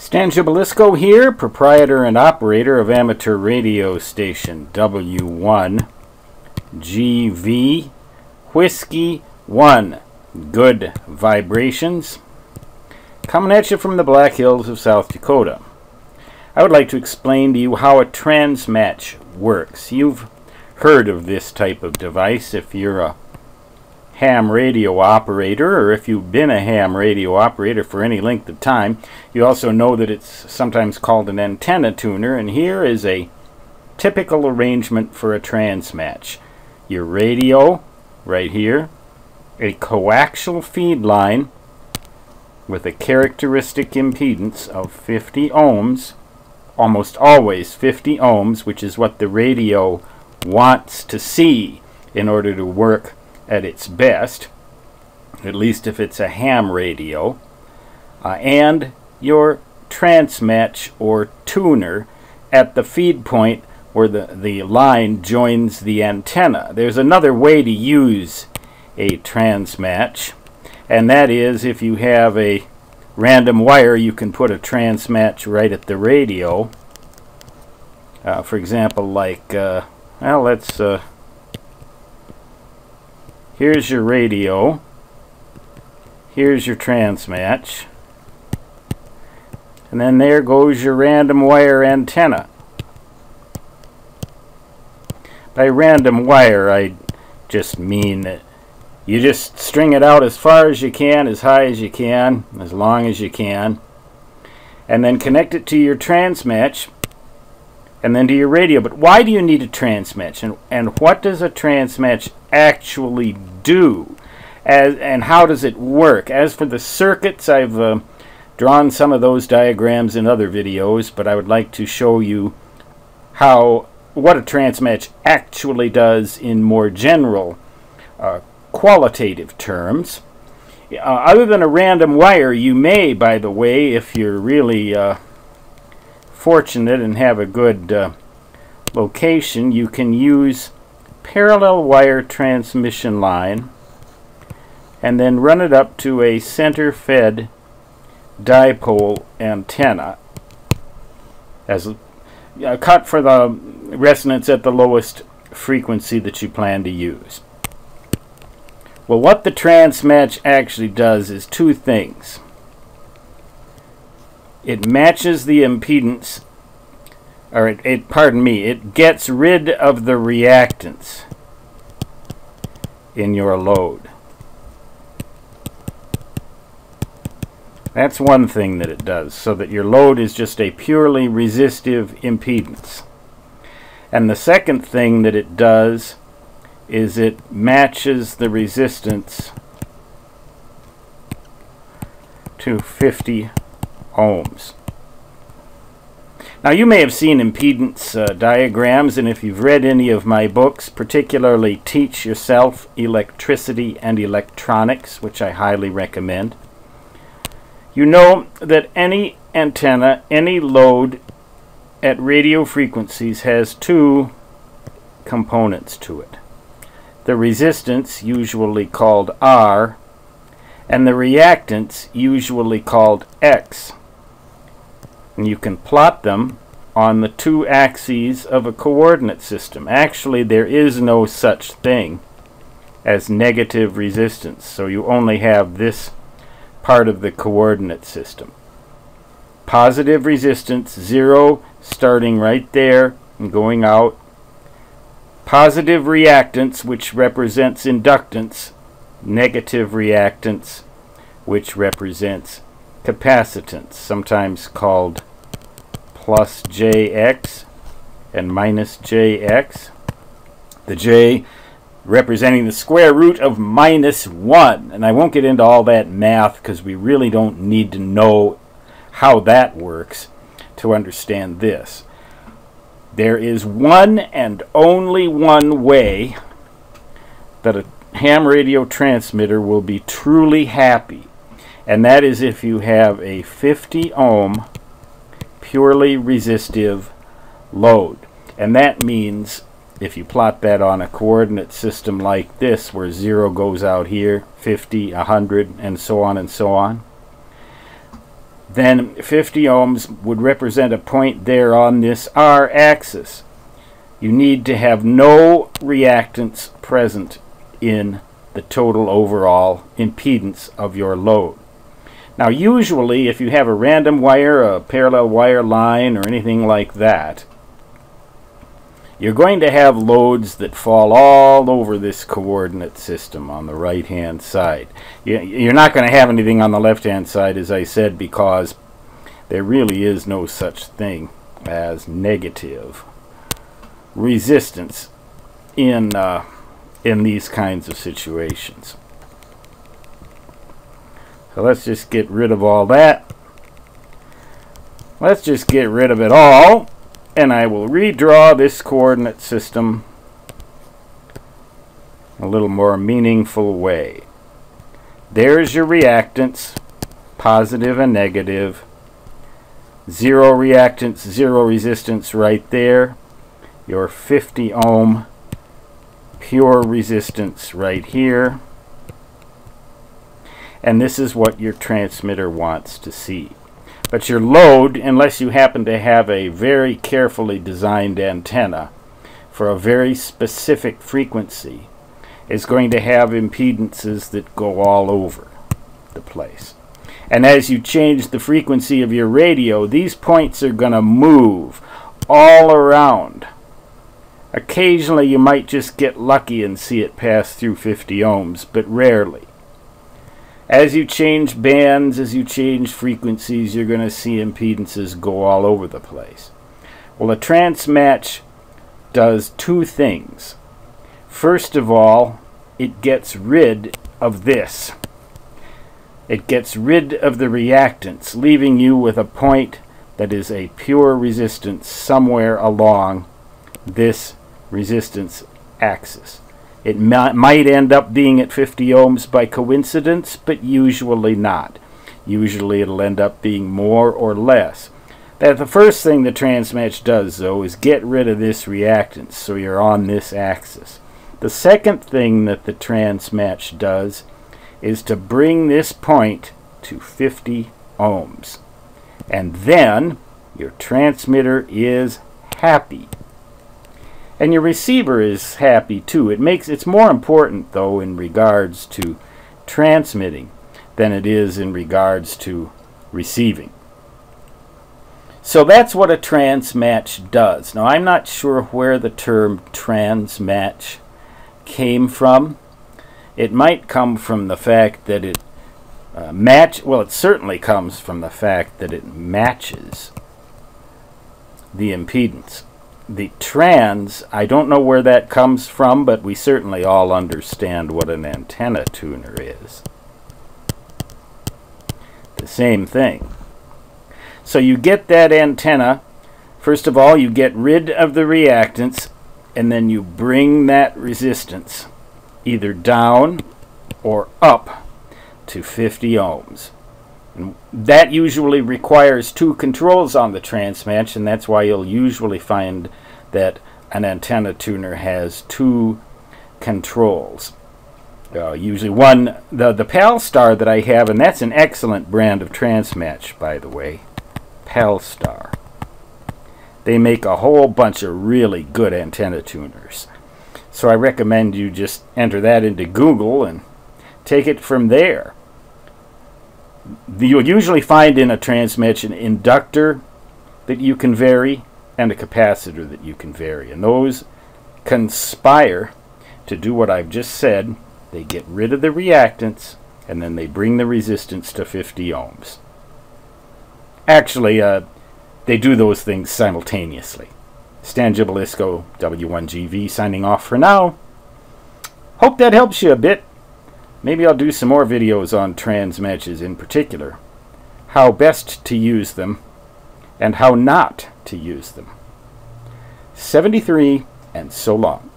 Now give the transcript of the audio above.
Stan Jabalisco here, proprietor and operator of amateur radio station W1GV Whiskey 1. Good vibrations. Coming at you from the Black Hills of South Dakota. I would like to explain to you how a Transmatch works. You've heard of this type of device if you're a ham radio operator, or if you've been a ham radio operator for any length of time. You also know that it's sometimes called an antenna tuner, and here is a typical arrangement for a Transmatch. Your radio right here, a coaxial feed line with a characteristic impedance of 50 ohms, almost always 50 ohms, which is what the radio wants to see in order to work at its best, at least if it's a ham radio, and your Transmatch or tuner at the feed point where the line joins the antenna. There's another way to use a Transmatch, and that is if you have a random wire, you can put a Transmatch right at the radio. For example, like, well, let's here's your radio, here's your Transmatch, and then there goes your random wire antenna. By random wire, I just mean that you just string it out as far as you can, as high as you can, as long as you can, and then connect it to your Transmatch, and then to your radio. But why do you need a Transmatch, and what does a Transmatch actually do, and how does it work? As for the circuits, I've drawn some of those diagrams in other videos, but I would like to show you what a Transmatch actually does in more general qualitative terms. Other than a random wire, you may, by the way, if you're really fortunate and have a good location, you can use parallel wire transmission line and then run it up to a center fed dipole antenna as cut for the resonance at the lowest frequency that you plan to use. Well, what the Transmatch actually does is two things. It matches the impedance, or it gets rid of the reactance in your load. That's one thing that it does, so that your load is just a purely resistive impedance. And the second thing that it does is it matches the resistance to 50 ohms. Now, you may have seen impedance diagrams, and if you've read any of my books, particularly Teach Yourself Electricity and Electronics, which I highly recommend, you know that any antenna, any load at radio frequencies has two components to it. The resistance, usually called R, and the reactance, usually called X. And you can plot them on the two axes of a coordinate system. Actually, there is no such thing as negative resistance, so you only have this part of the coordinate system. Positive resistance, 0, starting right there and going out. Positive reactance, which represents inductance. Negative reactance, which represents capacitance, sometimes called plus JX and minus JX. The J representing the square root of -1. And I won't get into all that math because we really don't need to know how that works to understand this. There is one and only one way that a ham radio transmitter will be truly happy, and that is if you have a 50 ohm purely resistive load. And that means, if you plot that on a coordinate system like this, where 0 goes out here, 50, 100, and so on and so on, then 50 ohms would represent a point there on this R axis. You need to have no reactance present in the total overall impedance of your load. Now usually if you have a random wire, a parallel wire line, or anything like that, you're going to have loads that fall all over this coordinate system on the right hand side. You're not going to have anything on the left hand side, as I said, because there really is no such thing as negative resistance in these kinds of situations. So let's just get rid of all that. Let's just get rid of it all, and I will redraw this coordinate system a little more meaningful way. There's your reactance, positive and negative. Zero reactance, zero resistance right there. Your 50 ohm pure resistance right here. And this is what your transmitter wants to see. But your load, unless you happen to have a very carefully designed antenna for a very specific frequency, is going to have impedances that go all over the place. And as you change the frequency of your radio, these points are going to move all around. Occasionally you might just get lucky and see it pass through 50 ohms, but rarely. As you change bands, as you change frequencies, you're going to see impedances go all over the place. Well, a transmatch does two things. First of all, it gets rid of this. It gets rid of the reactance, leaving you with a point that is a pure resistance somewhere along this resistance axis. It might end up being at 50 ohms by coincidence, but usually not. Usually it'll end up being more or less. The first thing the transmatch does, though, is get rid of this reactance, so you're on this axis. The second thing that the transmatch does is to bring this point to 50 ohms. And then your transmitter is happy. And your receiver is happy too. It's more important, though, in regards to transmitting than it is in regards to receiving. So that's what a transmatch does. Now, I'm not sure where the term transmatch came from. It might come from the fact that it it certainly comes from the fact that it matches the impedance. The trans, I don't know where that comes from, but we certainly all understand what an antenna tuner is. The same thing. So you get that antenna. First of all, you get rid of the reactance, and then you bring that resistance either down or up to 50 ohms. And that usually requires two controls on the transmatch, and that's why you'll usually find that an antenna tuner has two controls. Usually one, the PAL-Star that I have, and that's an excellent brand of transmatch, by the way, PAL-Star. They make a whole bunch of really good antenna tuners. So I recommend you just enter that into Google and take it from there. You'll usually find in a transmatch an inductor that you can vary and a capacitor that you can vary. And those conspire to do what I've just said. They get rid of the reactance and then they bring the resistance to 50 ohms. Actually, they do those things simultaneously. Stan Gibilisco, W1GV, signing off for now. Hope that helps you a bit. Maybe I'll do some more videos on transmatches in particular. How best to use them and how not to use them. 73, and so long.